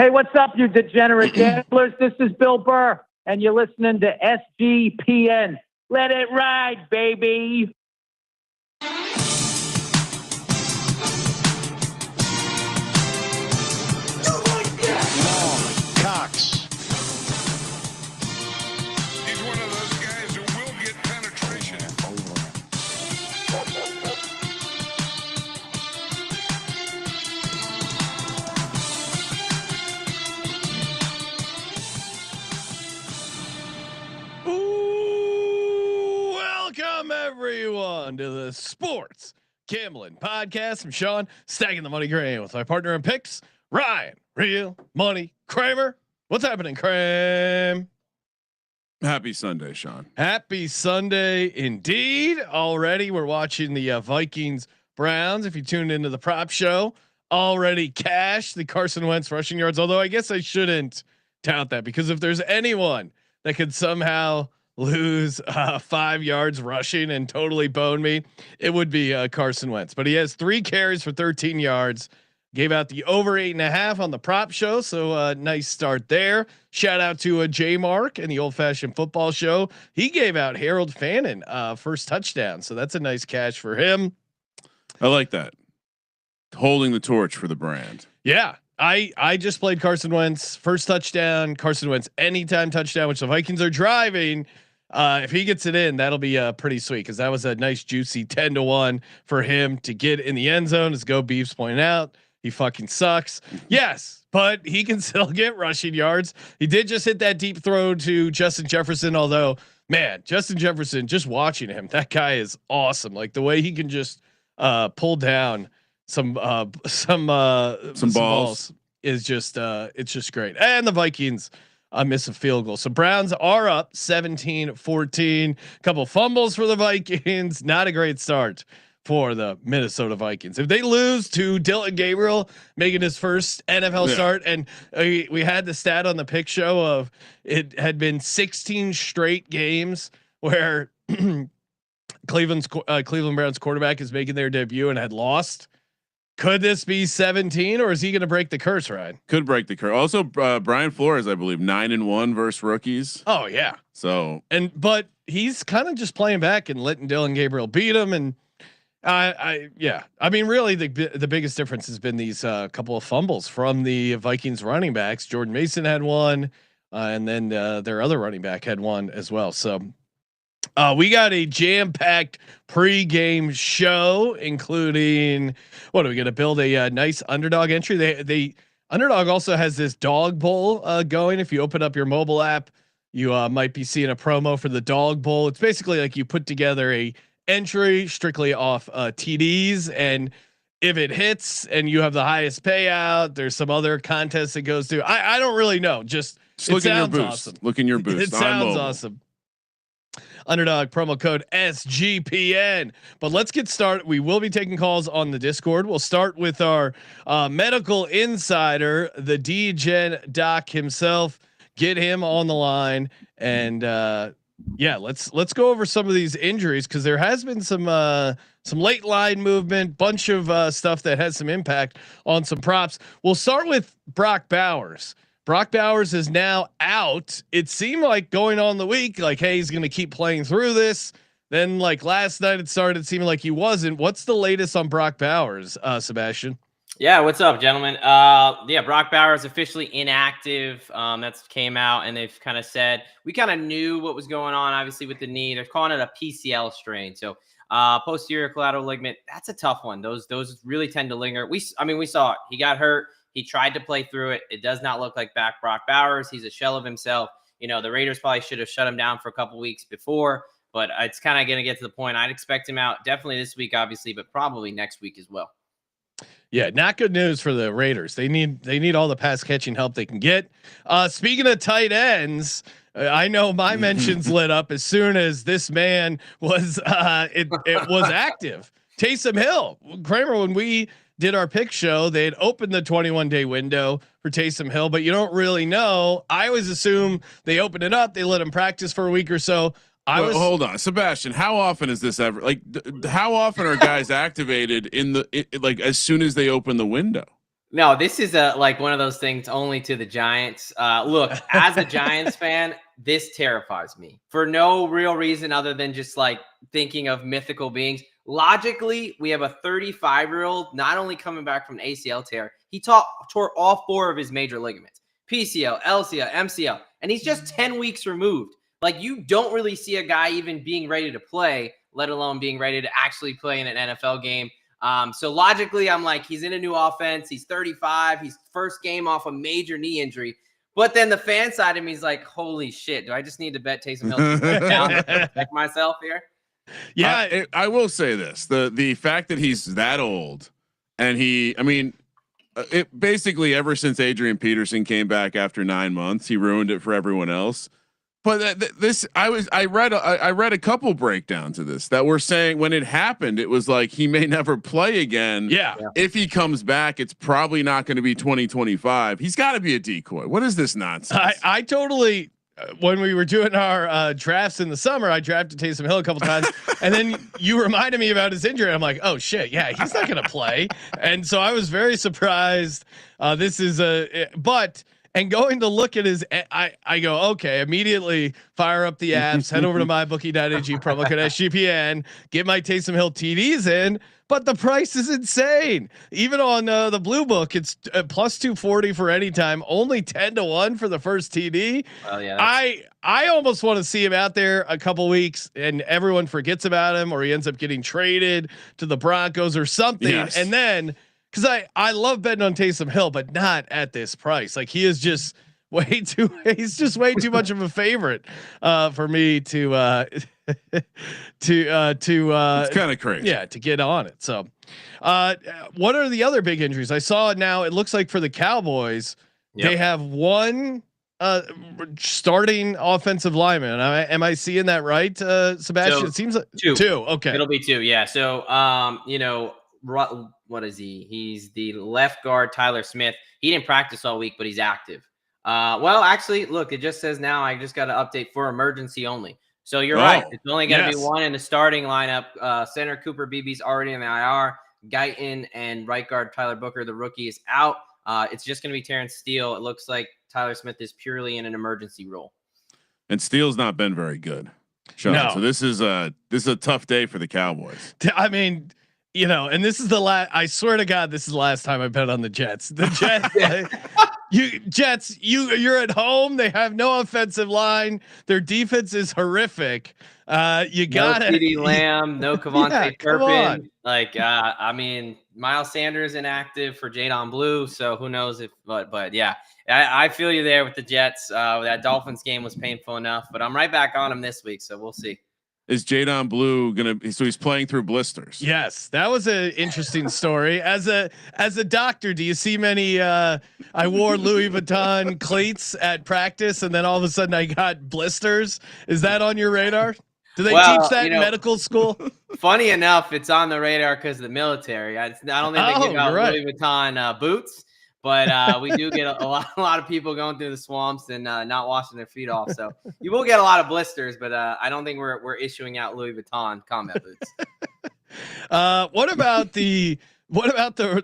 Hey, what's up, you degenerate gamblers? This is Bill Burr, and you're listening to SGPN. Let it ride, baby. Cox. He's one of those guys who will get penetration. Ooh, welcome everyone to the Sports Gambling Podcast. I'm Sean, stacking the money grain with my partner in picks, Ryan, Real Money Kramer. What's happening, Kramer? Happy Sunday, Sean. Happy Sunday indeed. Already we're watching the Vikings Browns. If you tuned into the prop show, already cashed the Carson Wentz rushing yards. Although I guess I shouldn't tout that, because if there's anyone that could somehow lose 5 yards rushing and totally bone me, it would be Carson Wentz. But he has 3 carries for 13 yards. Gave out the over 8.5 on the prop show, so nice start there. Shout out to J Mark and the Old Fashioned Football Show. He gave out Harold Fannin first touchdown, so that's a nice cash for him. I like that, holding the torch for the brand. Yeah, I just played Carson Wentz first touchdown, Carson Wentz anytime touchdown, which the Vikings are driving. If he gets it in, that'll be pretty sweet, because that was a nice juicy 10-1 for him to get in the end zone. As Go Beefs pointing out, he fucking sucks. Yes, but he can still get rushing yards. He did just hit that deep throw to Justin Jefferson. Although, man, Justin Jefferson, just watching him, that guy is awesome. Like the way he can just pull down some balls is just it's just great. And the Vikings miss a field goal. So Browns are up 17-14. Couple fumbles for the Vikings. Not a great start for the Minnesota Vikings. If they lose to Dylan Gabriel making his first NFL start, and we had the stat on the pick show of it had been 16 straight games where Cleveland Browns quarterback is making their debut and had lost. Could this be 17, or is he going to break the curse, Ryan? Could break the curse. Also, Brian Flores, I believe, 9-1 versus rookies. Oh yeah. So, but he's kind of just playing back and letting Dylan Gabriel beat him. And I mean, really the biggest difference has been these couple of fumbles from the Vikings running backs. Jordan Mason had one, and then their other running back had one as well. So we got a jam-packed pre-game show, including what are we going to build a nice underdog entry? They Underdog also has this dog bowl going. If you open up your mobile app, you might be seeing a promo for the dog bowl. It's basically like you put together a entry strictly off TDs, and if it hits and you have the highest payout, there's some other contest that goes through. I don't really know. Just look in your boost. Awesome. Look in your boost. It sounds awesome. Underdog promo code SGPN. But let's get started. We will be taking calls on the Discord. We'll start with our medical insider, the D-Gen Doc himself. Get him on the line, and let's go over some of these injuries, because there has been some late line movement, bunch of stuff that has some impact on some props. We'll start with Brock Bowers. Brock Bowers is now out. It seemed like going on the week, like, hey, he's going to keep playing through this. Then like last night, it started seeming like he wasn't. What's the latest on Brock Bowers, Sebastian? Yeah, what's up, gentlemen? Brock Bowers officially inactive. That's came out, and they've kind of said, we kind of knew what was going on, obviously, with the knee. They're calling it a PCL strain. So posterior collateral ligament, that's a tough one. Those really tend to linger. We saw it. He got hurt. He tried to play through it. It does not look like back Brock Bowers. He's a shell of himself. You know, the Raiders probably should have shut him down for a couple weeks before, but it's kind of going to get to the point. I'd expect him out definitely this week, obviously, but probably next week as well. Yeah, not good news for the Raiders. They need all the pass catching help they can get. Speaking of tight ends, I know my mentions lit up as soon as this man was it was active. Taysom Hill. Kramer, when we did our pick show, they had opened the 21-day window for Taysom Hill, but you don't really know. I always assume they opened it up, they let him practice for a week or so. Hold on, Sebastian. How often is this ever? Like, how often are guys activated like as soon as they open the window? No, this is like one of those things only to the Giants. Look, as a Giants fan, this terrifies me for no real reason other than just like thinking of mythical beings. Logically, we have a 35-year-old not only coming back from an ACL tear, he tore all 4 of his major ligaments: PCL, LCL, MCL, and he's just 10 weeks removed. Like, you don't really see a guy even being ready to play, let alone being ready to actually play in an NFL game. So logically, I'm like, he's in a new offense. He's 35. He's first game off a major knee injury. But then the fan side of me is like, holy shit, do I just need to bet Taysom Hill to protect myself here? Yeah, I will say this: the fact that he's that old, and it basically ever since Adrian Peterson came back after 9 months, he ruined it for everyone else. But I read a couple breakdowns of this that were saying when it happened, it was like he may never play again. Yeah. If he comes back, it's probably not going to be 2025. He's got to be a decoy. What is this nonsense? I totally. When we were doing our drafts in the summer, I drafted Taysom Hill a couple times, and then you reminded me about his injury. I'm like, oh shit, yeah, he's not going to play. And so I was very surprised. This is and going to look at his, I go, okay, immediately fire up the apps, head over to mybookie.ag, promo code SGPN, get my Taysom Hill TDs in. But the price is insane. Even on the blue book, it's plus 240 for any time, only 10-1 for the first TD. Well, yeah, I almost want to see him out there a couple weeks and everyone forgets about him, or he ends up getting traded to the Broncos or something. Yes. And then, because I love betting on Taysom Hill, but not at this price. Like, he is just he's just way too much of a favorite for me to it's kind of crazy. Yeah, to get on it. So what are the other big injuries? I saw now it looks like for the Cowboys, they have one starting offensive lineman. Am I seeing that right, Sebastian? So, it seems like 2. 2. Okay. It'll be 2. Yeah. So, what is he? He's the left guard, Tyler Smith. He didn't practice all week, but he's active. Well, actually, look, it just says now I just got to update for emergency only. So you're right. It's only going to be one in the starting lineup. Center Cooper Beebe's already in the IR. Guyton and right guard Tyler Booker, the rookie, is out. It's just going to be Terrence Steele. It looks like Tyler Smith is purely in an emergency role. And Steele's not been very good, Sean. No. So this is a tough day for the Cowboys. I mean, and this is the last. I swear to God, this is the last time I bet on the Jets. The Jets, you're at home. They have no offensive line. Their defense is horrific. You got no CeeDee Lamb, no Kevontae Turpin. Like, I mean, Miles Sanders inactive for Jadon Blue. So who knows but yeah, I feel you there with the Jets. That Dolphins game was painful enough, but I'm right back on him this week. So we'll see. Is Jadon Blue so he's playing through blisters? Yes, that was an interesting story. As a doctor, do you see many? I wore Louis Vuitton cleats at practice, and then all of a sudden I got blisters. Is that on your radar? Do they teach that in medical school? Funny enough, it's on the radar because of the military. I don't think they give out Louis Vuitton boots. But we do get a lot of people going through the swamps and not washing their feet off. So you will get a lot of blisters, but I don't think we're issuing out Louis Vuitton combat boots. What about the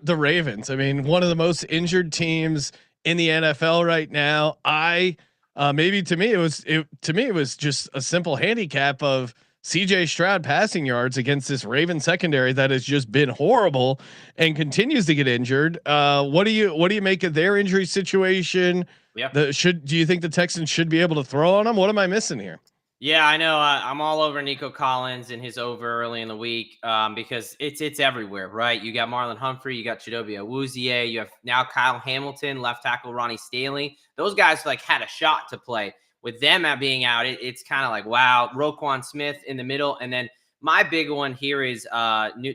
Ravens? I mean, one of the most injured teams in the NFL right now. Maybe to me it was just a simple handicap of CJ Stroud passing yards against this Raven secondary that has just been horrible and continues to get injured. What do you make of their injury situation? Yeah. Do you think the Texans should be able to throw on them? What am I missing here? Yeah, I know. I'm all over Nico Collins and his over early in the week because it's everywhere, right? You got Marlon Humphrey, you got Chidobe Awuzie, you have now Kyle Hamilton, left tackle Ronnie Stanley. Those guys had a shot to play. With them being out, it's kind of like, wow. Roquan Smith in the middle. And then my big one here is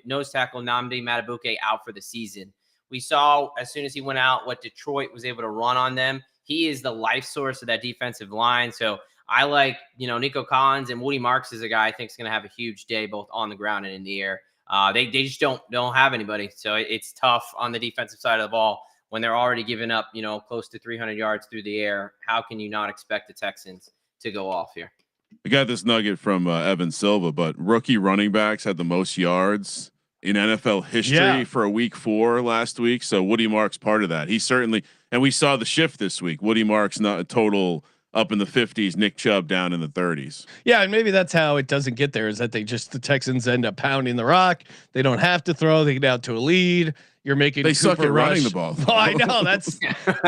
nose tackle Nnamdi Madubuike out for the season. We saw as soon as he went out what Detroit was able to run on them. He is the life source of that defensive line. So I like, Nico Collins, and Woody Marks is a guy I think is going to have a huge day both on the ground and in the air. They just don't have anybody. So it's tough on the defensive side of the ball. When they're already giving up, close to 300 yards through the air, how can you not expect the Texans to go off here? I got this nugget from Evan Silva, but rookie running backs had the most yards in NFL history for a week 4 last week. So Woody Mark's part of that. He certainly, and we saw the shift this week. Woody Mark's not a total up in the 50s, Nick Chubb down in the 30s. Yeah, and maybe that's how it doesn't get there, is that the Texans end up pounding the rock. They don't have to throw. They get out to a lead. You're making they suck at rush. running the ball. Oh, I know that's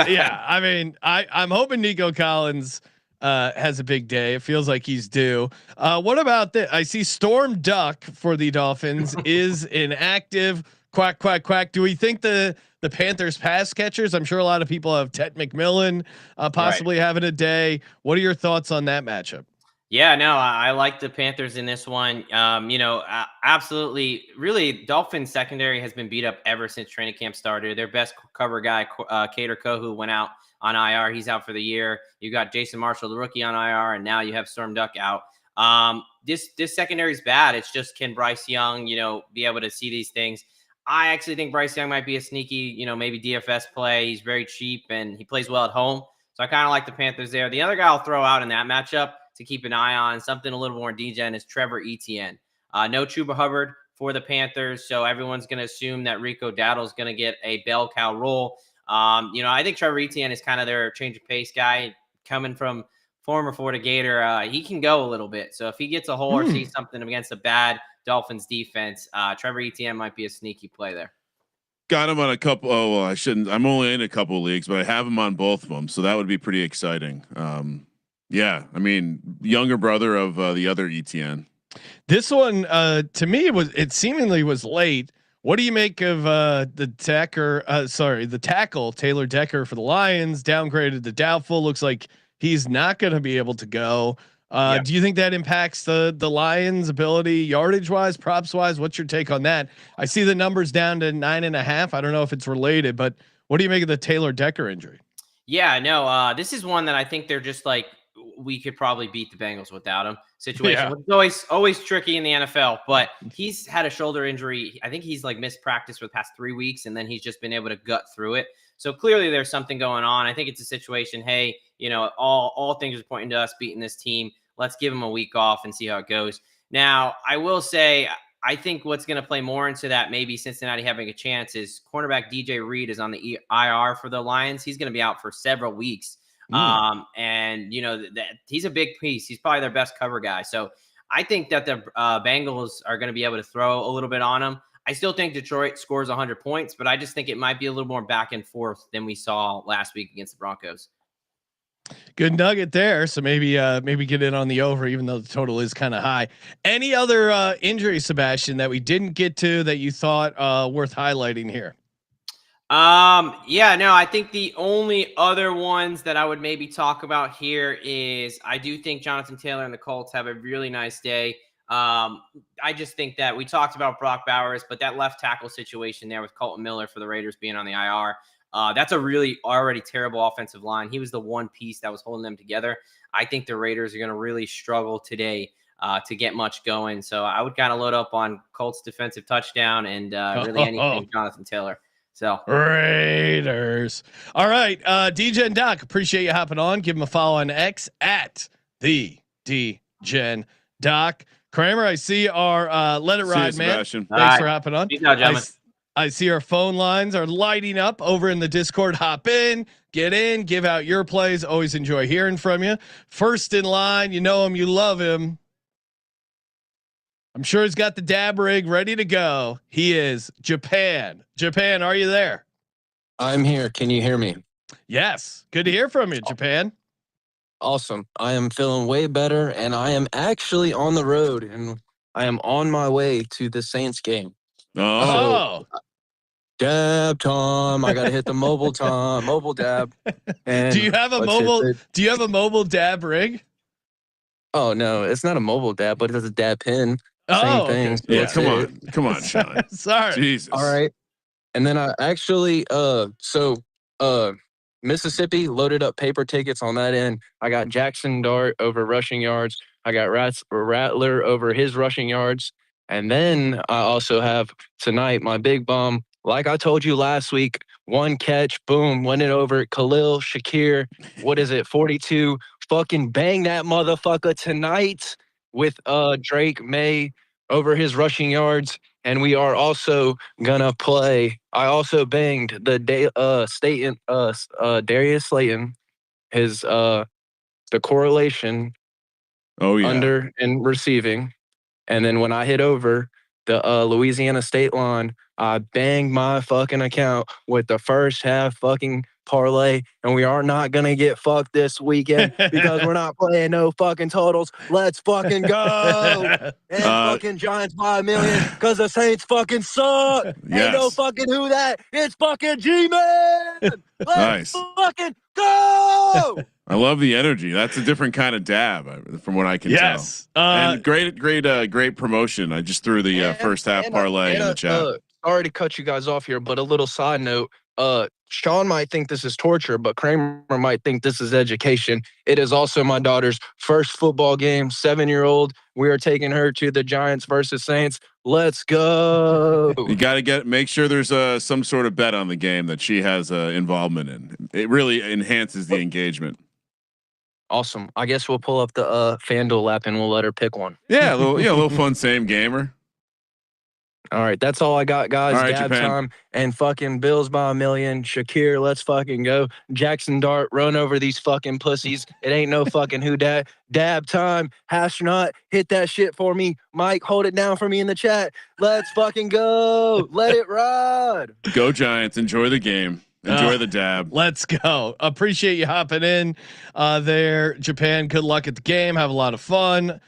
yeah. I mean, I'm hoping Nico Collins has a big day. It feels like he's due. What about this? I see Storm Duck for the Dolphins is inactive. Quack quack quack. Do we think the Panthers pass catchers? I'm sure a lot of people have Ted McMillan possibly having a day. What are your thoughts on that matchup? Yeah, no, I like the Panthers in this one. Absolutely. Really, Dolphins secondary has been beat up ever since training camp started. Their best cover guy, Kader Kohu, went out on IR. He's out for the year. You got Jason Marshall, the rookie, on IR, and now you have Storm Duck out. This secondary is bad. It's just, can Bryce Young, be able to see these things? I actually think Bryce Young might be a sneaky, maybe DFS play. He's very cheap and he plays well at home. So I kind of like the Panthers there. The other guy I'll throw out in that matchup to keep an eye on, something a little more degen, is Trevor Etienne. No Chuba Hubbard for the Panthers. So everyone's going to assume that Rico Dowdle's going to get a bell cow role. I think Trevor Etienne is kind of their change of pace guy, coming from former Florida Gator. He can go a little bit. So if he gets a hole or sees something against a bad Dolphins defense, Trevor Etienne might be a sneaky play there. Got him on a couple. Oh, well, I shouldn't. I'm only in a couple of leagues, but I have him on both of them. So that would be pretty exciting. Yeah. I mean, younger brother of the other Etienne. This one, to me, it seemingly was late. What do you make of the tackle Taylor Decker for the Lions? Downgraded to doubtful. Looks like he's not going to be able to go. Do you think that impacts the Lions' ability yardage wise, props wise? What's your take on that? I see the numbers down to 9.5. I don't know if it's related, but what do you make of the Taylor Decker injury? Yeah, no, this is one that I think they're just like, we could probably beat the Bengals without him situation. It's always tricky in the NFL, but he's had a shoulder injury. I think he's like missed practice for the past 3 weeks, and then he's just been able to gut through it. So clearly there's something going on. I think it's a situation, hey, all things are pointing to us beating this team. Let's give him a week off and see how it goes. Now, I will say, I think what's going to play more into that, maybe Cincinnati having a chance, is cornerback DJ Reed is on the IR for the Lions. He's going to be out for several weeks. And that he's a big piece. He's probably their best cover guy. So I think that the Bengals are going to be able to throw a little bit on him. I still think Detroit scores 100 points, but I just think it might be a little more back and forth than we saw last week against the Broncos. Good nugget there. So maybe get in on the over, even though the total is kind of high. Any other injury, Sebastian, that we didn't get to that you thought worth highlighting here? I think the only other ones that I would maybe talk about here is, I do think Jonathan Taylor and the Colts have a really nice day. I just think that we talked about Brock Bowers, but that left tackle situation there with Colton Miller for the Raiders being on the IR, that's a really already terrible offensive line. He was the one piece that was holding them together. I think the Raiders are going to really struggle today to get much going. So I would kind of load up on Colts defensive touchdown and really anything Jonathan Taylor. So Raiders. All right. DJ and Doc, appreciate you hopping on. Give him a follow on X at the DGen Doc. Kramer, I see our Let It Ride, man. Sebastian. Thanks for hopping on. I see our phone lines are lighting up over in the Discord. Hop in, get in, give out your plays. Always enjoy hearing from you. First in line, you know him, you love him. I'm sure he's got the dab rig ready to go. He is Japan. Japan, are you there? I'm here. Can you hear me? Yes. Good to hear from you, Japan. Awesome. I am feeling way better, and I am actually on the road, and I am on my way to the Saints game. Oh, dab time. I gotta hit the mobile dab. And do you have a mobile dab rig? Oh no, it's not a mobile dab, but it's a dab pin. Same thing. Okay. Yeah, come on, Sean. Sorry. Jesus. All right. And then I actually, Mississippi loaded up paper tickets on that end. I got Jackson Dart over rushing yards. I got Rattler over his rushing yards. And then I also have tonight my big bum. Like I told you last week, one catch, boom, went it over. Khalil Shakir, 42? Fucking bang that motherfucker tonight with Drake May over his rushing yards. And we are also gonna play. I also banged the Darius Slayton, his the correlation Oh yeah. under and receiving. And then when I hit over the Louisiana state line, I banged my fucking account with the first half fucking parlay. And we are not going to get fucked this weekend because we're not playing no fucking totals. Let's fucking go. And fucking Giants by 1 million because the Saints fucking suck. Ain't no Yes. fucking who that. It's fucking G-Man. Let's Nice. fucking go. I love the energy. That's a different kind of dab, from what I can Yes. tell. And great promotion. I just threw the first half parlay in the chat. Sorry to cut you guys off here, but a little side note. Sean might think this is torture, but Kramer might think this is education. It is also my daughter's first football game, 7-year-old. We are taking her to the Giants versus Saints. Let's go. You got to make sure there's some sort of bet on the game that she has involvement in. It really enhances the engagement. Awesome. I guess we'll pull up the FanDuel app and we'll let her pick one. Yeah, a little fun same gamer. All right, that's all I got, guys. All right, Dab Japan. time and fucking Bills by 1 million. Shakir, let's fucking go. Jackson Dart, run over these fucking pussies. It ain't no fucking who dat. Dab time. Astronaut, hit that shit for me. Mike, hold it down for me in the chat. Let's fucking go. Let it ride. Go Giants. Enjoy the game. Enjoy the dab. Let's go. Appreciate you hopping in there, Japan. Good luck at the game. Have a lot of fun.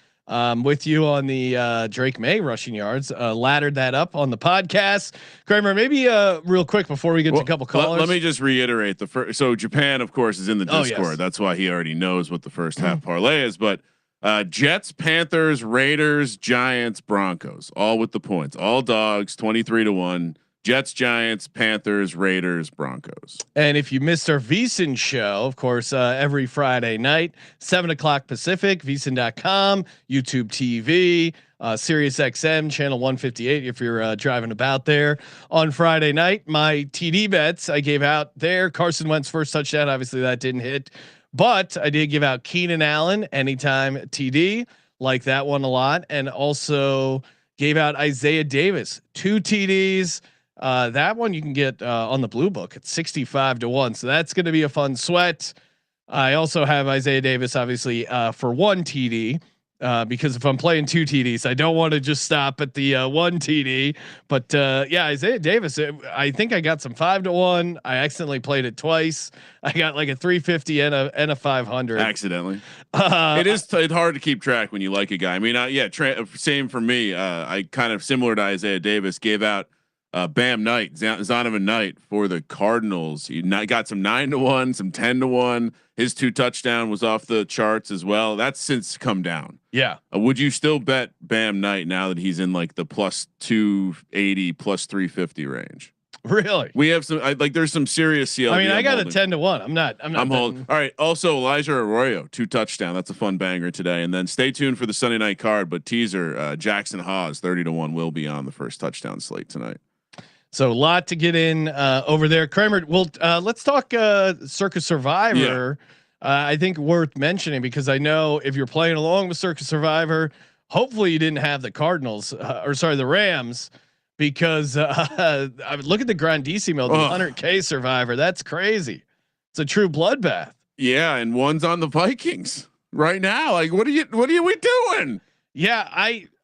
With you on the Drake May rushing yards. Laddered that up on the podcast. Kramer, maybe real quick before we get to a couple callers. Let me just reiterate the first. So Japan, of course, is in the Discord. Oh, yes. That's why he already knows what the first half parlay is. But Jets, Panthers, Raiders, Giants, Broncos, all with the points. All dogs, 23-1. Jets, Giants, Panthers, Raiders, Broncos. And if you missed our VSiN show, of course, every Friday night, 7:00 Pacific, VSiN.com, YouTube TV, Sirius XM channel 158. If you're driving about there on Friday night, my TD bets I gave out there. Carson Wentz first touchdown. Obviously that didn't hit, but I did give out Keenan Allen anytime TD, like that one a lot, and also gave out Isaiah Davis 2 TDs. That one you can get on the blue book at 65-1. So that's going to be a fun sweat. I also have Isaiah Davis, obviously, for 1 TD, because if I'm playing 2 TDs, I don't want to just stop at the 1 TD. But yeah, Isaiah Davis, I think I got some 5-1. I accidentally played it twice. I got like a 350 and a 500 accidentally. It's hard to keep track when you like a guy. I mean, same for me. I kind of similar to Isaiah Davis gave out Bam Knight, Zonovan Knight for the Cardinals. He got some 9-1, some 10-1. His 2 touchdown was off the charts as well. That's since come down. Yeah. Would you still bet Bam Knight now that he's in like the plus 280, plus 350 range? Really? We have some there's some serious CLV. I mean, I got a 10-1. I'm holding. All right. Also, Elijah Arroyo, 2 touchdown. That's a fun banger today. And then stay tuned for the Sunday night card. But teaser, Jackson Haas, 30-1 will be on the first touchdown slate tonight. So a lot to get in over there. Kramer, let's talk Circus Survivor. Yeah. I think worth mentioning because I know if you're playing along with Circus Survivor, hopefully you didn't have the Cardinals the Rams, because I would look at the Grandissimo, the 100K Survivor. That's crazy. It's a true bloodbath. Yeah, and one's on the Vikings right now. Like, what are we doing? Yeah,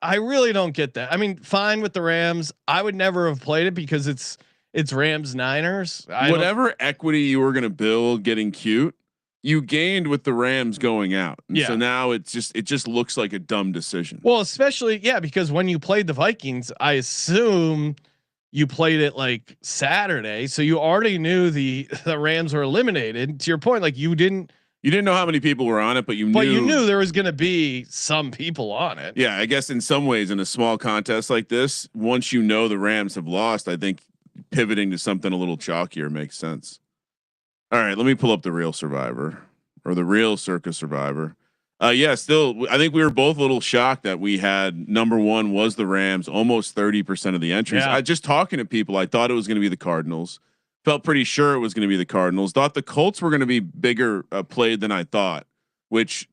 I really don't get that. I mean, fine with the Rams. I would never have played it because it's Rams Niners. Whatever equity you were going to build getting cute, you gained with the Rams going out. And so now it just looks like a dumb decision. Well, especially because when you played the Vikings, I assume you played it like Saturday, so you already knew the Rams were eliminated. To your point, like you didn't know how many people were on it, but you knew there was going to be some people on it. Yeah, I guess in some ways, in a small contest like this, once you know the Rams have lost, I think pivoting to something a little chalkier makes sense. All right, let me pull up the real Survivor or the real Circus Survivor. Still, I think we were both a little shocked that we had number 1 was the Rams, almost 30% of the entries. Yeah. I just talking to people, I thought it was going to be the Cardinals. Felt pretty sure it was going to be the Cardinals. Thought the Colts were going to be bigger played than I thought, which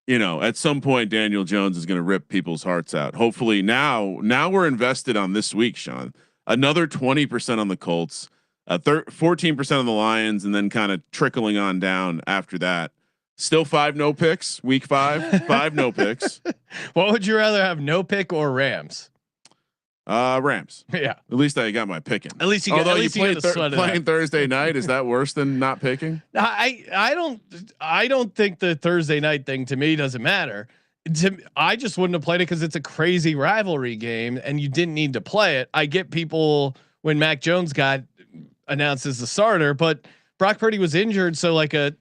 you know, at some point Daniel Jones is going to rip people's hearts out. Hopefully now we're invested on this week, Sean. Another 20% on the Colts, 14% on the Lions, and then kind of trickling on down after that. Still 5 no picks. Week 5, 5 no picks. What would you rather have, no pick or Rams? Rams. Yeah. At least I got my picking. At least you got. Although At you least played you playing Thursday night, is that worse than not picking? I don't think the Thursday night thing to me doesn't matter. I just wouldn't have played it because it's a crazy rivalry game and you didn't need to play it. I get people when Mac Jones got announced as the starter, but Brock Purdy was injured, so like a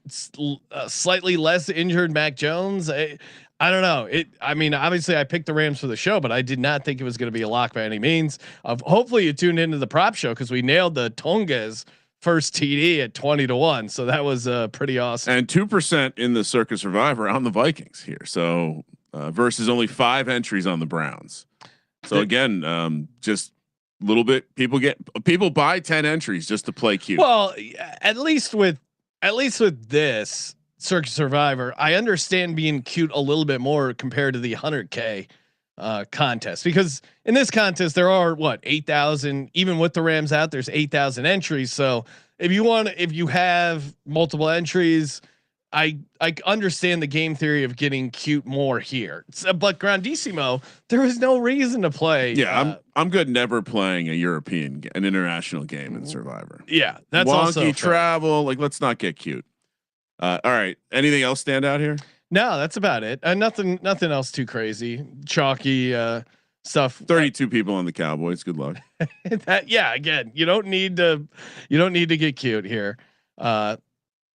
slightly less injured Mac Jones. I don't know. I mean, obviously I picked the Rams for the show, but I did not think it was going to be a lock by any means. Hopefully you tuned into the prop show because we nailed the Tongas first TD at 20-1. So that was pretty awesome. And 2% in the Circus Survivor on the Vikings here. So versus only 5 entries on the Browns. So again, just a little bit. People buy 10 entries just to play cute. Well, at least with this Circus Survivor, I understand being cute a little bit more compared to the 100K contest, because in this contest there are 8,000, even with the Rams out, there's 8,000 entries. So if you have multiple entries, I understand the game theory of getting cute more here. But Grandissimo, there was no reason to play. Yeah, I'm good never playing an international game in Survivor. Yeah, that's wonky also travel. Like, let's not get cute. All right. Anything else stand out here? No, that's about it. Nothing else too crazy. Chalky stuff. 32 people on the Cowboys. Good luck. Again, you don't need to get cute here. And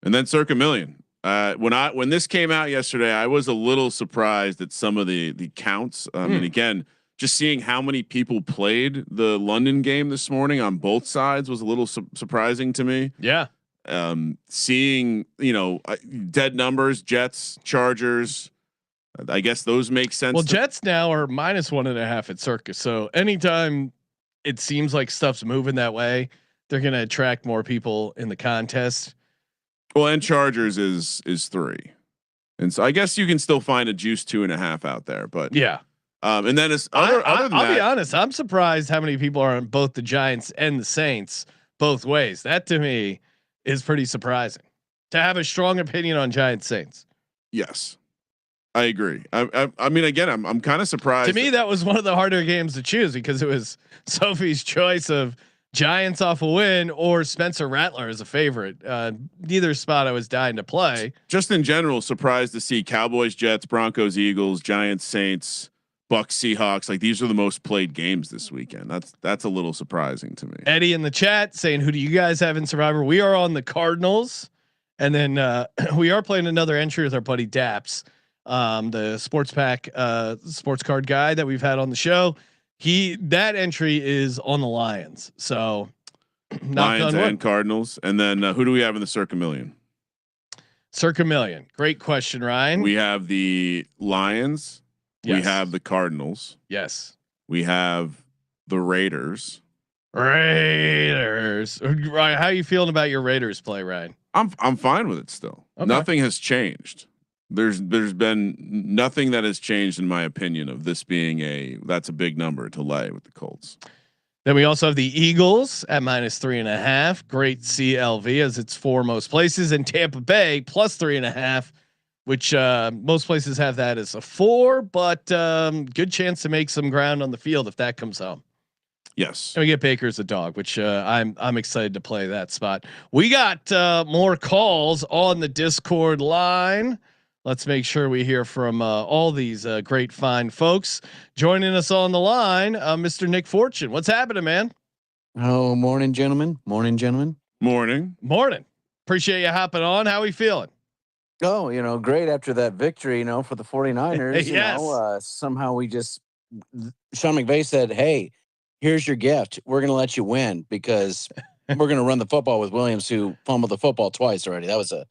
then circa million. When this came out yesterday, I was a little surprised at some of the counts. And again, just seeing how many people played the London game this morning on both sides was a little surprising to me. Yeah. Seeing, dead numbers, Jets, Chargers, I guess those make sense. Well, Jets now are -1.5 at Circus. So anytime it seems like stuff's moving that way, they're going to attract more people in the contest. Well, and Chargers is 3. And so I guess you can still find a juice 2.5 out there, but yeah. And then it's other than I'll that, be honest. I'm surprised how many people are on both the Giants and the Saints both ways. That to me is pretty surprising to have a strong opinion on Giants Saints. Yes, I agree. I mean, again, I'm kind of surprised. To me, that was one of the harder games to choose because it was Sophie's choice of Giants off a win or Spencer Rattler as a favorite. Neither spot I was dying to play. Just in general, surprised to see Cowboys, Jets, Broncos, Eagles, Giants, Saints, Bucks, Seahawks. Like, these are the most played games this weekend. That's a little surprising to me. Eddie in the chat saying, who do you guys have in Survivor? We are on the Cardinals. And then we are playing another entry with our buddy Daps, the sports pack, sports card guy that we've had on the show. That entry is on the Lions. So Lions and Cardinals. And then who do we have in the Circa Million? Circa Million. Great question, Ryan. We have the Lions. Yes. We have the Cardinals. Yes. We have the Raiders. Raiders. Ryan, how are you feeling about your Raiders play, Ryan? I'm fine with it still. Okay. Nothing has changed. There's been nothing that has changed in my opinion of this being that's a big number to lay with the Colts. Then we also have the Eagles at -3.5. Great CLV as its 4 most places, and Tampa Bay +3.5, which most places have that as a 4, but good chance to make some ground on the field if that comes home. Yes. And we get Baker as a dog, which I'm excited to play that spot. We got more calls on the Discord line. Let's make sure we hear from all these great fine folks joining us on the line. Mr. Nick Fortune, what's happening, man? Oh, morning, gentlemen. Morning, gentlemen. Morning. Morning. Appreciate you hopping on. How are we feeling? Oh, great after that victory, for the 49ers. Yes. Somehow Sean McVay said, hey, here's your gift. We're going to let you win because we're going to run the football with Williams, who fumbled the football twice already. That was a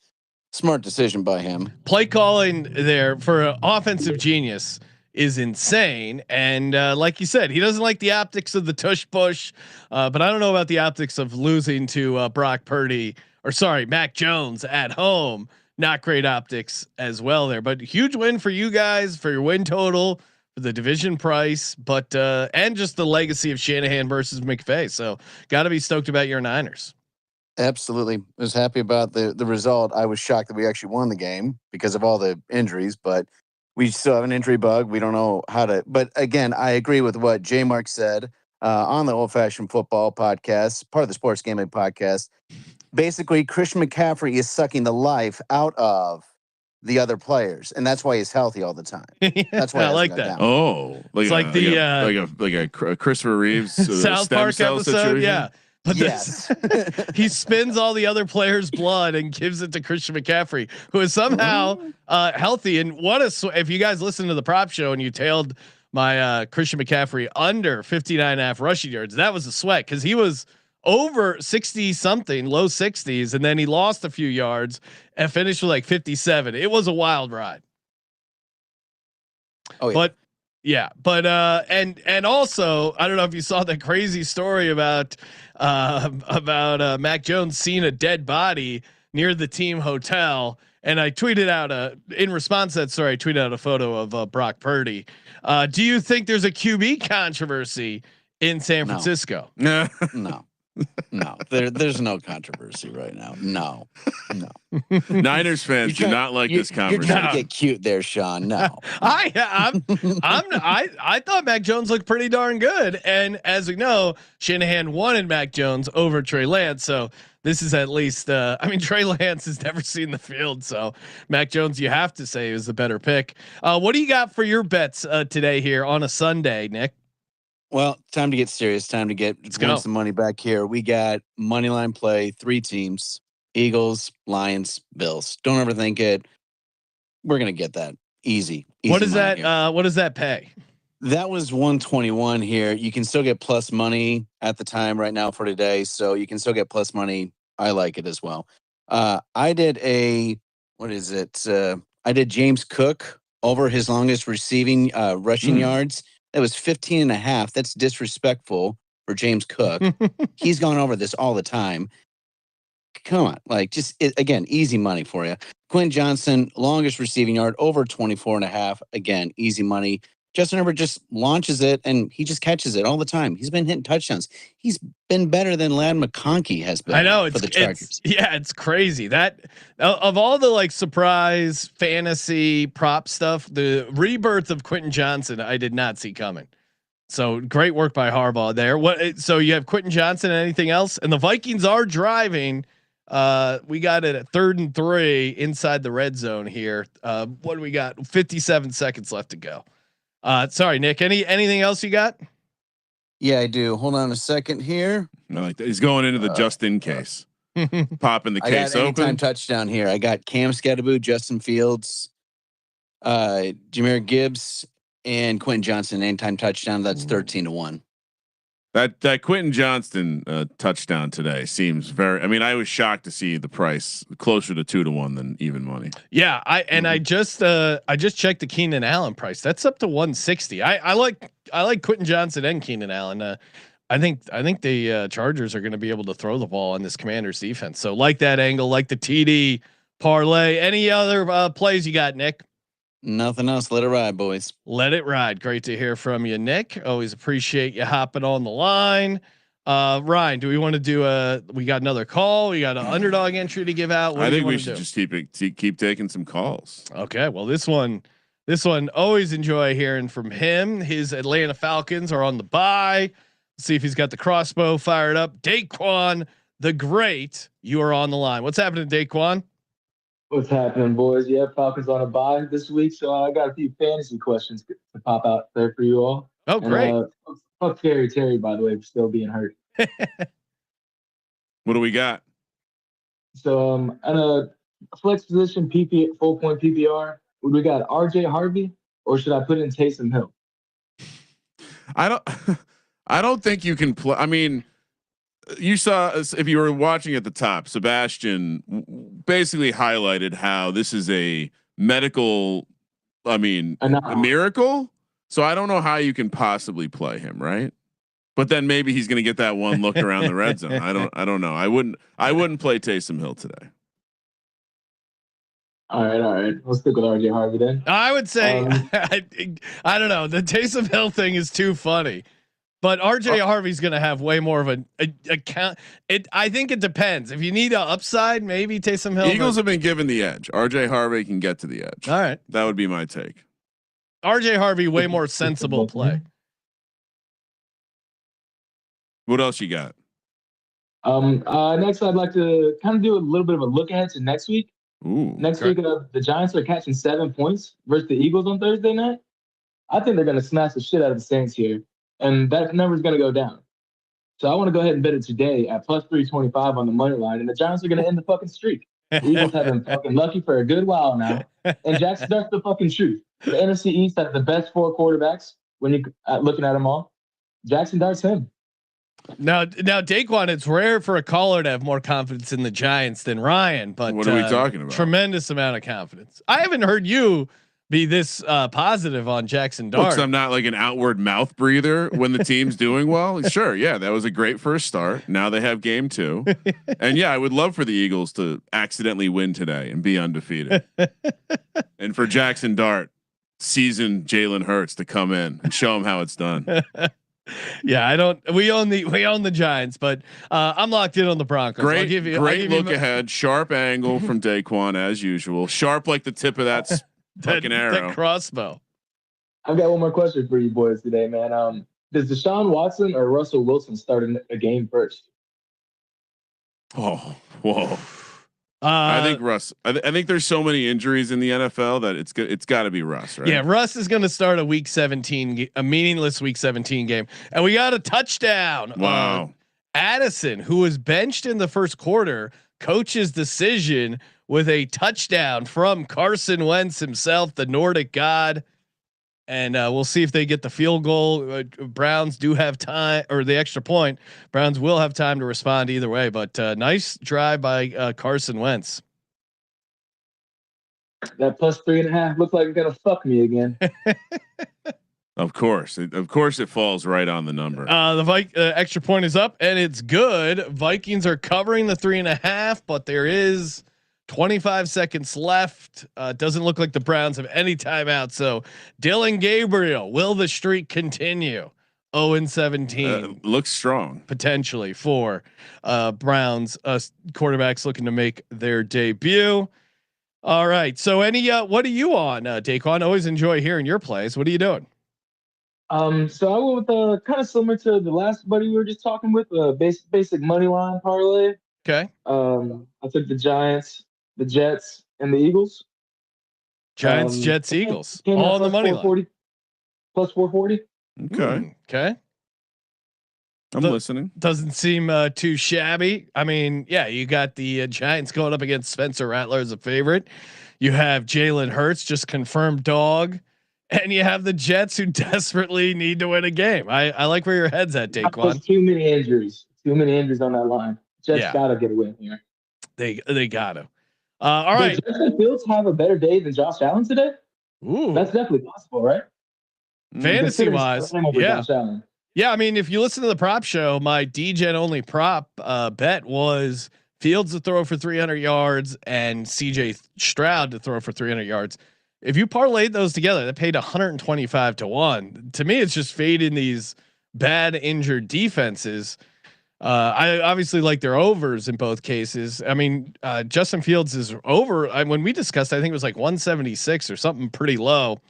smart decision by him. Play calling there for an offensive genius is insane. And like you said, he doesn't like the optics of the tush push, but I don't know about the optics of losing to Mac Jones at home. not great optics as well there, but huge win for you guys for your win total, for the division price, but and just the legacy of Shanahan versus McVay. So got to be stoked about your Niners. Absolutely. I was happy about the result. I was shocked that we actually won the game because of all the injuries, but we still have an injury bug. We don't know how to, but again, I agree with what J Mark said on the Old Fashioned Football podcast, part of the Sports Gambling podcast. Basically, Christian McCaffrey is sucking the life out of the other players, and that's why he's healthy all the time. That's why I like that. Down. Oh, It's like a Christopher Reeves South Park episode. situation. Yeah. But Yes. he spins all the other players' blood and gives it to Christian McCaffrey, who is somehow healthy. And if you guys listen to the prop show and you tailed my Christian McCaffrey under 59.5 rushing yards, that was a sweat because he was over 60 something, low 60s, and then he lost a few yards and finished with like 57. It was a wild ride. Oh yeah. But and also I don't know if you saw that crazy story about Mac Jones seeing a dead body near the team hotel, and I tweeted out in response to that story, I tweeted out a photo of Brock Purdy. Do you think there's a QB controversy in San Francisco? No. No, there's no controversy right now. No. Niners fans do not like this You're conversation. trying to get cute there, Sean. No. I thought Mac Jones looked pretty darn good, and as we know, Shanahan wanted Mac Jones over Trey Lance, so this is at least. Trey Lance has never seen the field, so Mac Jones, you have to say, is the better pick. What do you got for your bets today here on a Sunday, Nick? Well, time to get serious. Time to win some money back here. We got money line play, 3 teams: Eagles, Lions, Bills. Don't overthink it. We're gonna get that easy. What is that? What does that pay? That was 121 here. You can still get plus money at the time right now for today, so you can still get plus money. I like it as well. I did I did James Cook over his longest receiving rushing yards. That was 15.5. That's disrespectful for James Cook. He's gone over this all the time. Come on, again, easy money for you. Quentin Johnson, longest receiving yard, over 24.5. Again, easy money. Justin Herbert just launches it and he just catches it all the time. He's been hitting touchdowns. He's been better than Ladd McConkey has been. I know for the Chargers. It's crazy that of all the surprise fantasy prop stuff, the rebirth of Quentin Johnson, I did not see coming. So great work by Harbaugh there. So you have Quentin Johnson and anything else, and the Vikings are driving. We got it at 3rd and 3 inside the red zone here. What do we got? 57 seconds left to go. Sorry, Nick, anything else you got? Yeah, I do. Hold on a second here. I like that. He's going into the just in case. Popping the case I got anytime open. touchdown here. I got Cam Skadaboo, Justin Fields, Jahmyr Gibbs, and Quentin Johnson. Anytime touchdown. That's 13-1. That Quentin Johnston touchdown today seems very. I mean, I was shocked to see the price closer to 2-1 than even money. Yeah, I just checked the Keenan Allen price. That's up to 160. I like Quentin Johnson and Keenan Allen. I think the Chargers are going to be able to throw the ball on this Commanders defense. So like that angle, like the TD parlay. Any other plays you got, Nick? Nothing else. Let it ride, boys. Let it ride. Great to hear from you, Nick. Always appreciate you hopping on the line. Ryan, do we want to do we got another call? We got an underdog entry to give out. What I think we should just keep taking some calls. Okay. Well, this one always enjoy hearing from him. His Atlanta Falcons are on the bye. Let's see if he's got the crossbow fired up. Daquan the Great, you are on the line. What's happening, Daquan? What's happening, boys? Yeah, Falcons on a bye this week, so I got a few fantasy questions to pop out there for you all. Oh, great! Fuck Terry, by the way, for still being hurt. What do we got? So, at a flex position, full point PPR, we got RJ Harvey, or should I put in Taysom Hill? I don't think you can play. I mean, you saw, if you were watching at the top, Sebastian basically highlighted how this is a medical, a miracle. So I don't know how you can possibly play him, right? But then maybe he's going to get that one look around the red zone. I don't know. I wouldn't play Taysom Hill today. All right. We'll stick with RJ Harvey then. I would say Um, I don't know. The Taysom Hill thing is too funny, but RJ Harvey's going to have way more of a count. I think it depends. If you need an upside, maybe Taysom Hill. Eagles have been given the edge. RJ Harvey can get to the edge. All right, that would be my take. RJ Harvey, way more sensible play. What else you got? Next, I'd like to kind of do a little bit of a look ahead to next week. Ooh, Next week, the Giants are catching 7 points versus the Eagles on Thursday night. I think they're going to smash the shit out of the Saints here, and that number is going to go down. So I want to go ahead and bet it today at plus 325 on the money line, and the Giants are going to end the fucking streak. The Eagles have been fucking lucky for a good while now, and Jackson, that's the fucking truth. The NFC East has the best 4 quarterbacks when you looking at them all. Jackson Dart's him. Now, Daquan, it's rare for a caller to have more confidence in the Giants than Ryan, but what are we talking about? Tremendous amount of confidence. I haven't heard you be this positive on Jackson Dart. I'm not like an outward mouth breather when the team's doing well. Sure, yeah, that was a great first start. Now they have game 2, and yeah, I would love for the Eagles to accidentally win today and be undefeated, and for Jackson Dart, seasoned Jalen Hurts to come in and show him how it's done. Yeah, we own the Giants, but I'm locked in on the Broncos. Great look ahead, sharp angle from Daquan as usual, sharp like the tip of that fucking arrow. That crossbow. I've got one more question for you boys today, man. Does Deshaun Watson or Russell Wilson start a game first? Oh, whoa. I think Russ. I think there's so many injuries in the NFL that it's got to be Russ, right? Yeah, Russ is going to start a a meaningless week 17 game, and we got a touchdown. Wow. Addison, who was benched in the first quarter, coach's decision with a touchdown from Carson Wentz himself, the Nordic god. And we'll see if they get the field goal. Browns do have time, or the extra point. Browns will have time to respond either way. But nice drive by Carson Wentz. That plus 3.5 looks like it's gonna fuck me again. Of course, it falls right on the number. The extra point is up and it's good. Vikings are covering the 3.5, but there is 25 seconds left. Doesn't look like the Browns have any timeout. So Dylan Gabriel, will the streak continue? 0-17 looks strong potentially for Browns quarterbacks looking to make their debut. All right. So what are you on, Daquan? Always enjoy hearing your plays. What are you doing? So I went with kind of similar to the last buddy we were just talking with, basic money line parlay. Okay. I took the Giants, the Jets, and the Eagles. Giants, Jets, Eagles, all on the money line. Plus 440. Okay. Okay. I'm listening. Doesn't seem too shabby. I mean, yeah, you got the Giants going up against Spencer Rattler as a favorite. You have Jalen Hurts, just confirmed dog, and you have the Jets who desperately need to win a game. I like where your head's at, Daquan. Too many injuries on that line. Jets gotta get a win here. They gotta. All right. Does Justin Fields have a better day than Josh Allen today? Ooh, that's definitely possible, right? Fantasy wise, yeah. I mean, if you listen to the prop show, my DGen only prop bet was Fields to throw for 300 yards and CJ Stroud to throw for 300 yards. If you parlayed those together, that paid 125 to 1. To me, it's just fading these bad injured defenses. I obviously like their overs in both cases. I mean, Justin Fields is over. When we discussed, I think it was like 176 or something pretty low.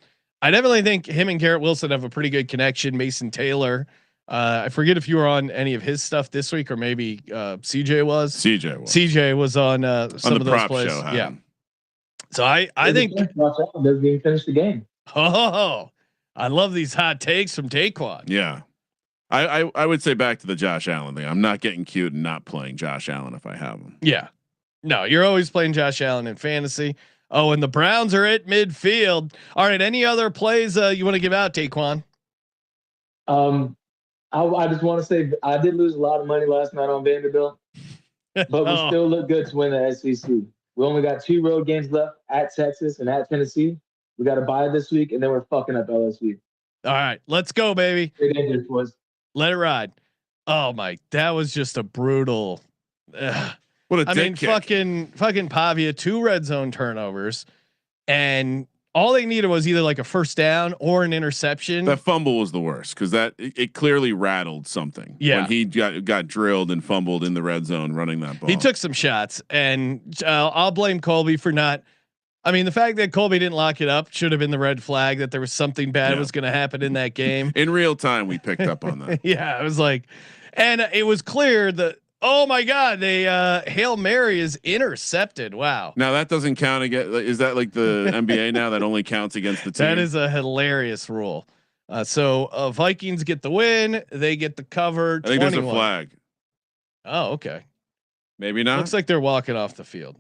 I definitely think him and Garrett Wilson have a pretty good connection. Mason Taylor. I forget if you were on any of his stuff this week or maybe CJ was. CJ was on some of those plays. Yeah. So I think doesn't even finish the game. Oh, I love these hot takes from Daquan. Yeah. I would say back to the Josh Allen thing. I'm not getting cute and not playing Josh Allen if I have him. Yeah. No, you're always playing Josh Allen in fantasy. Oh, and the Browns are at midfield. All right. Any other plays you want to give out, Daquan? I just want to say I did lose a lot of money last night on Vanderbilt, but we still look good to win the SEC. We only got 2 road games left at Texas and at Tennessee. We got to bye this week, and then we're fucking up LSU. All right, let's go, baby. It was. Let it ride. Oh my, that was just a brutal. What a I mean, dick kick. fucking Pavia, 2 red zone turnovers, and all they needed was either like a first down or an interception. That fumble was the worst because it clearly rattled something. Yeah. When he got drilled and fumbled in the red zone running that ball. He took some shots, and I'll blame Colby for not. I mean, the fact that Colby didn't lock it up should have been the red flag that there was something bad was going to happen in that game. In real time, we picked up on that. Yeah, it was like, and it was clear that, oh my God, they Hail Mary is intercepted. Wow. Now that doesn't count again. Is that like the NBA now that only counts against the team? That is a hilarious rule. So Vikings get the win. They get the cover. I think 21. there's a flag. Oh, okay. Maybe not. Looks like they're walking off the field.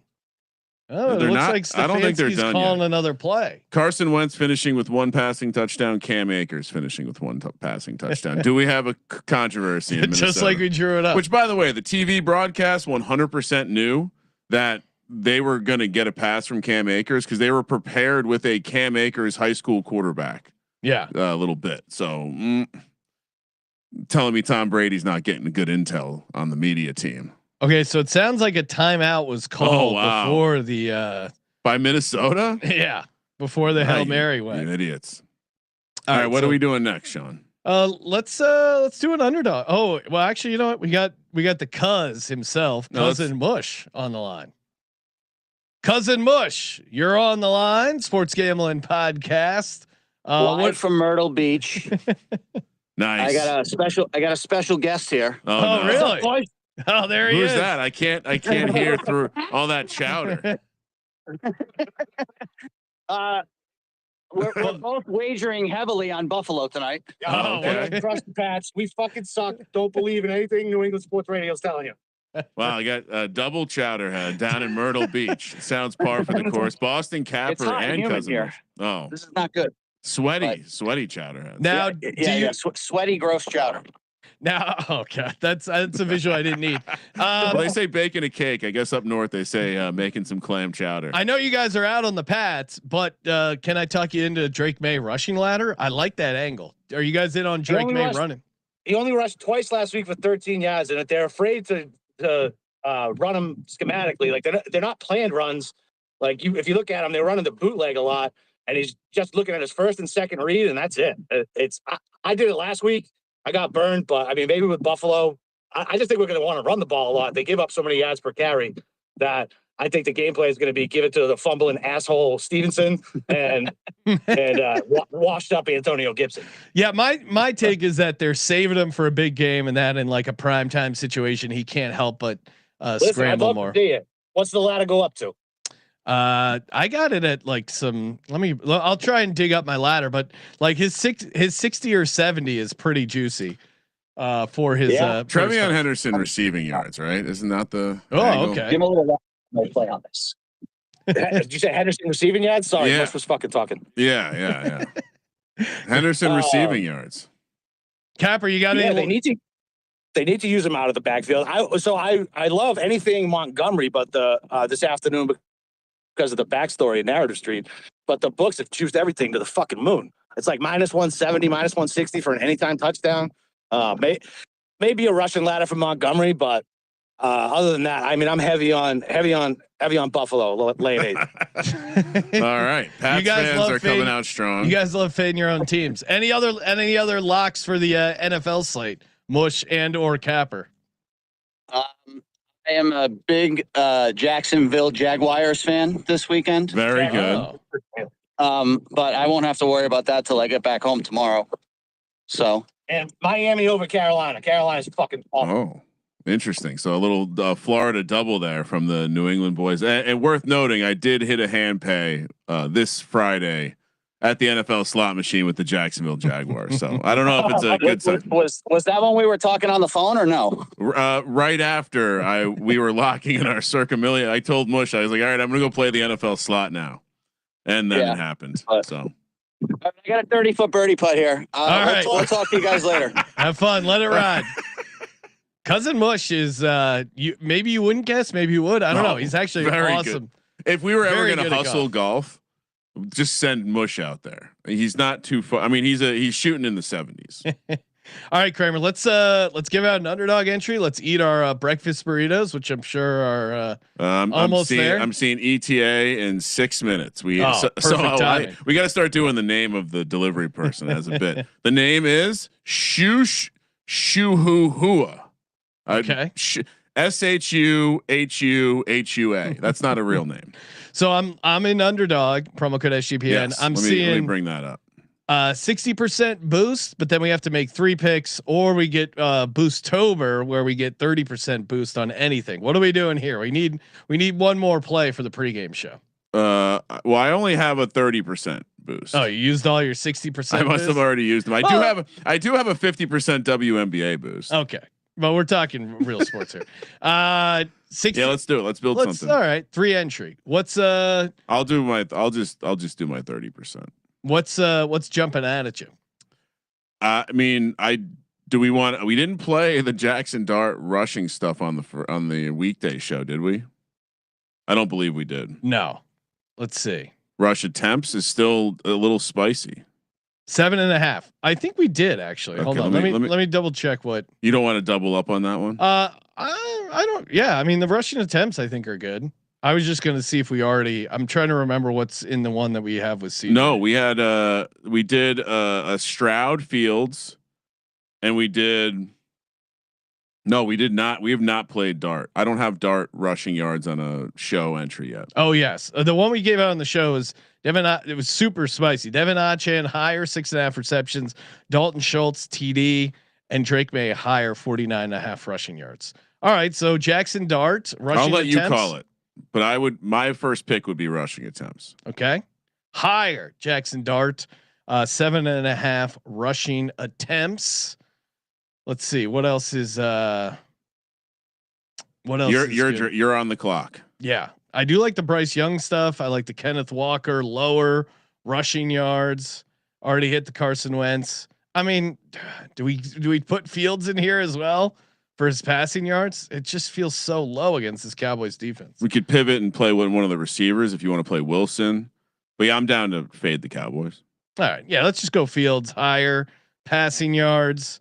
Oh, it They're looks not. like I don't think they're Stefanski's done calling yet. another play. Carson Wentz finishing with 1 passing touchdown. Cam Akers finishing with 1 passing touchdown. Do we have a controversy in Minnesota? Just like we drew it up. Which, by the way, the TV broadcast 100% knew that they were going to get a pass from Cam Akers because they were prepared with a Cam Akers high school quarterback. Yeah, a little bit. So telling me Tom Brady's not getting good intel on the media team. Okay, so it sounds like a timeout was called before the by Minnesota. Yeah, before the Hail Mary went. You idiots. All right, what are we doing next, Sean? Let's do an underdog. Oh, well, actually, you know what? We got the Cuz himself, Cousin Mush, on the line. Cousin Mush, you're on the line. Sports Gambling Podcast. Live from Myrtle Beach. Nice. I got a special guest here. Oh, no. Really? Oh, there he is. Who's that? I can't hear through all that chowder. We're both wagering heavily on Buffalo tonight. Oh, okay. Trust the Pats. We fucking suck. Don't believe in anything New England sports radio is telling you. Wow, I got a double chowderhead down in Myrtle Beach. Sounds par for the course. Boston Capper and Cousin here. Mush. Oh, this is not good. Sweaty chowderhead. Now, sweaty, gross chowder. Now, oh God, that's a visual I didn't need. Well, they say baking a cake. I guess up north they say making some clam chowder. I know you guys are out on the Pats, but can I talk you into Drake May rushing ladder? I like that angle. Are you guys in on Drake May running? He only rushed twice last week for 13 yards, and if they're afraid to run them schematically, like they're not planned runs. Like if you look at them, they're running the bootleg a lot, and he's just looking at his first and second read, and that's it. I did it last week. I got burned, but I mean, maybe with Buffalo, I just think we're going to want to run the ball a lot. They give up so many yards per carry that I think the game plan is going to be give it to the fumbling asshole Stevenson and washed up Antonio Gibson. Yeah, my take is that they're saving him for a big game, and that in like a primetime situation, he can't help but scramble more. What's the ladder go up to? I got it at like I'll try and dig up my ladder, but like his 60 or 70 is pretty juicy. For his Trevion Henderson receiving yards, right? Isn't that the angle? Okay. Give him a little play on this. Did you say Henderson receiving yards? Sorry, Mush was fucking talking. Yeah. Henderson receiving yards. Capper, you got it. They need to use him out of the backfield. I love anything Montgomery, but this afternoon because of the backstory and narrative street, but the books have juiced everything to the fucking moon. It's like minus 170, minus 160 for an anytime touchdown. Maybe a rushing ladder from Montgomery, but other than that, I mean, I'm heavy on Buffalo late 8. All right, Pats fans are coming out strong. You guys love fading your own teams. Any other locks for the NFL slate? Mush and or Capper. I am a big Jacksonville Jaguars fan this weekend. Very good. But I won't have to worry about that till I get back home tomorrow. So. And Miami over Carolina. Carolina's fucking awful. Oh, interesting. So a little Florida double there from the New England boys. And worth noting, I did hit a hand pay this Friday at the NFL slot machine with the Jacksonville Jaguars. So I don't know if it's a good sign. Was that when we were talking on the phone or no? Right after we were locking in our Circa Million, I told Mush, I was like, all right, I'm going to go play the NFL slot now. And then it happened. So I got a 30-foot birdie putt here. All right. We'll talk to you guys later. Have fun. Let it ride. Cousin Mush is maybe you wouldn't guess, maybe you would. I don't know. He's actually awesome. Good. If we were ever going to hustle golf, just send Mush out there. He's not too far. I mean, he's shooting in the 70s. All right, Kramer. Let's give out an underdog entry. Let's eat our breakfast burritos, which I'm sure are almost there. I'm seeing ETA in 6 minutes. We perfect timing. we got to start doing the name of the delivery person as a bit. The name is Shuhuhua. Okay. SHUHUHUA. That's not a real name. So I'm in underdog promo code SGPN. Yes, I'm let me bring that up. 60% boost, but then we have to make 3 picks, or we get Boostober where we get 30% boost on anything. What are we doing here? We need one more play for the pregame show. Well, I only have a 30% boost. Oh, you used all your 60%. I must have already used them. I do have a 50% WNBA boost. Okay. Well, we're talking real sports here. 60. Yeah, let's do it. Let's build something. All right. 3 entry. What's I'll just do my 30%. What's jumping out at you? I mean, we didn't play the Jackson Dart rushing stuff on the weekday show, did we? I don't believe we did. No. Let's see. Rush attempts is still a little spicy. 7.5. I think we did actually. Okay, Hold on. Let me double check what. You don't want to double up on that one? I don't. Yeah. I mean, the rushing attempts I think are good. I was just going to see if we already. I'm trying to remember what's in the one that we have with CJ. No, we did a Stroud Fields, and we did. No, we did not. We have not played Dart. I don't have Dart rushing yards on a show entry yet. Oh yes, the one we gave out on the show is Devin. It was super spicy. Devin Achan higher 6.5 receptions. Dalton Schultz TD and Drake May higher 49.5 rushing yards. All right, so Jackson Dart rushing. I'll let attempts. you call it, but my first pick would be rushing attempts. Okay, higher Jackson Dart 7.5 rushing attempts. Let's see what else is what else. You're on the clock. Yeah, I do like the Bryce Young stuff. I like the Kenneth Walker lower rushing yards. Already hit the Carson Wentz. I mean, do we put Fields in here as well for his passing yards? It just feels so low against this Cowboys defense. We could pivot and play one of the receivers if you want to play Wilson. But yeah, I'm down to fade the Cowboys. All right, yeah, let's just go Fields higher passing yards.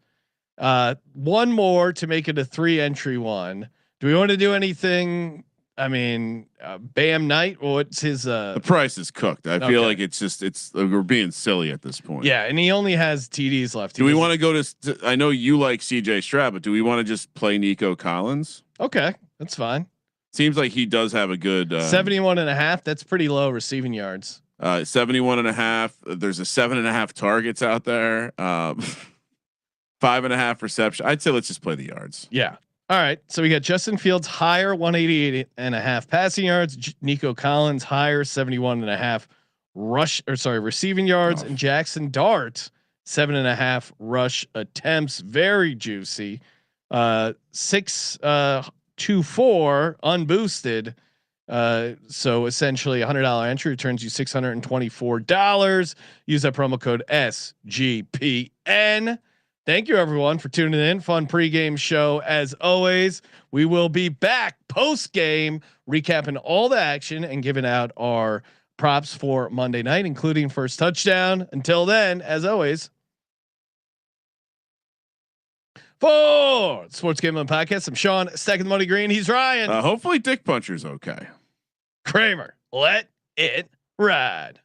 One more to make it a 3 entry one. Do we want to do anything? I mean, Bam Knight. What's his? The price is cooked. I feel like we're being silly at this point. Yeah, and he only has TDs left. Do we want to go to? I know you like CJ Stroud, but do we want to just play Nico Collins? Okay, that's fine. Seems like he does have a good 71.5. That's pretty low receiving yards. 71.5. There's a 7.5 targets out there. 5.5 reception. I'd say let's just play the yards. Yeah. All right. So we got Justin Fields higher 188.5 passing yards. Nico Collins higher 71.5 receiving yards, and Jackson Dart 7.5 rush attempts. Very juicy. 624 unboosted. So essentially $100 entry returns you $624. Use that promo code SGPN. Thank you everyone for tuning in. Fun pregame show as always. We will be back post game recapping all the action and giving out our props for Monday night, including first touchdown. Until then, as always, for Sports Gambling Podcast, I'm Sean, stacking the money green. He's Ryan. Hopefully Dick Puncher's okay. Kramer, let it ride.